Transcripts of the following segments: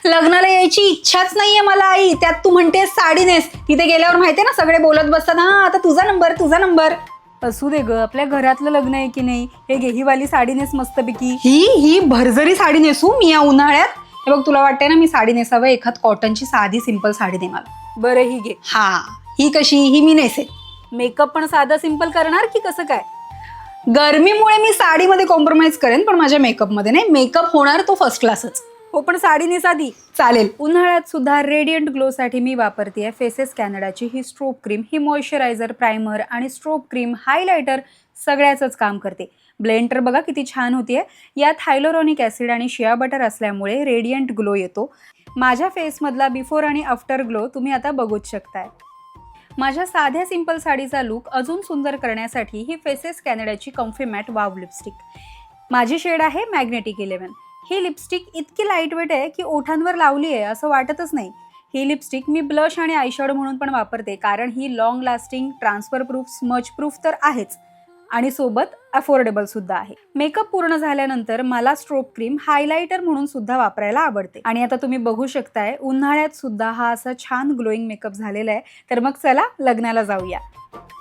लग्नाला यायची इच्छाच नाहीये मला आई. त्यात तू म्हणतेस साडी नेस. तिथे गेल्यावर माहितीये ना सगळे बोलत बसतात, हा आता तुझा नंबर तुझा नंबर. असू दे ग, आपल्या घरातलं लग्न आहे की नाही. हे घे, ही वाली साडी नेस मस्तपैकी. ही भरजरी साडी नेसू मी या उन्हाळ्यात? हे बघ, तुला वाटतंय ना मी साडी नेसावं, एखाद कॉटनची साधी सिंपल साडी दे मला. बरं ही घे. हा, ही कशी? ही मी नेसेन. मेकअप पण साधा सिंपल करणार की कसं काय? गरमीमुळे मी साडीमध्ये कॉम्प्रोमाइज करेन, पण माझ्या मेकअपमध्ये नाही. मेकअप होणार तो फर्स्ट क्लासच. हो पण साडी नेस आधी. चालेल. उन्हाळ्यात सुद्धा रेडियंट ग्लोसाठी मी वापरते फेसेस कॅनडाची ही स्ट्रोब क्रीम. ही मॉइश्चरायझर, प्रायमर आणि स्ट्रोब क्रीम, हायलायटर सगळ्याचंच काम करते. ब्लेंडर बघा किती छान होतीये. यात हायलोरॉनिक ॲसिड आणि शिया बटर असल्यामुळे रेडियंट ग्लो येतो. माझ्या फेसमधला बिफोर आणि आफ्टर ग्लो तुम्ही आता बघूच शकताय. माझ्या साध्या सिंपल साडीचा लुक अजून सुंदर करण्यासाठी ही फेसेस कॅनडाची कम्फी मॅट वाव लिपस्टिक. माझी शेड आहे मॅग्नेटिक 11. ही लिपस्टिक इतकी लाईटवेट आहे की ओठांवर लावली आहे असं वाटतच नाही. ही लिपस्टिक मी ब्लश आणि आयशॅडो म्हणून पण वापरते, कारण ही long lasting, transfer proof, smudge proof तर आहेच आणि सोबत अफोर्डेबल सुद्धा आहे. मेकअप पूर्ण झाल्यानंतर मला स्ट्रोब क्रीम हायलायटर म्हणून सुद्धा वापरायला आवडते. आणि आता तुम्ही बघू शकताय उन्हाळ्यात सुद्धा हा असा छान ग्लोईंग मेकअप झालेला आहे. तर मग चला लग्नाला जाऊया.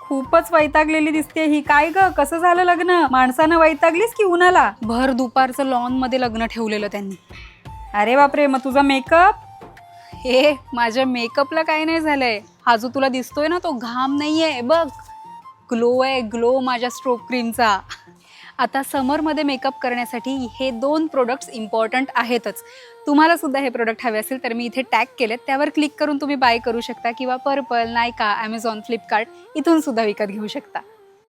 खूपच वैतागलेली दिसते ही. काय ग, कसं झालं लग्न? माणसानं वैतागलीस की उन्हाला? भर दुपारचं लॉन मध्ये लग्न ठेवलेलं त्यांनी. अरे बापरे, मग तुझा मेकअप? हे माझ्या मेकअपला काही नाही झालंय. हा जो तुला दिसतोय ना तो घाम नाहीये, बघ ग्लो आहे, ग्लो माझ्या स्ट्रोब क्रीमचा. आता समरमध्ये मेकअप करण्यासाठी हे 2 प्रोडक्ट्स इम्पॉर्टंट आहेतच. तुम्हाला सुद्धा हे प्रोडक्ट हवे असेल तर मी इथे टॅग केलेत, त्यावर क्लिक करून तुम्ही बाय करू शकता किंवा पर्पल, नायका, ॲमेझॉन, फ्लिपकार्ट इथून सुद्धा विकत घेऊ शकता.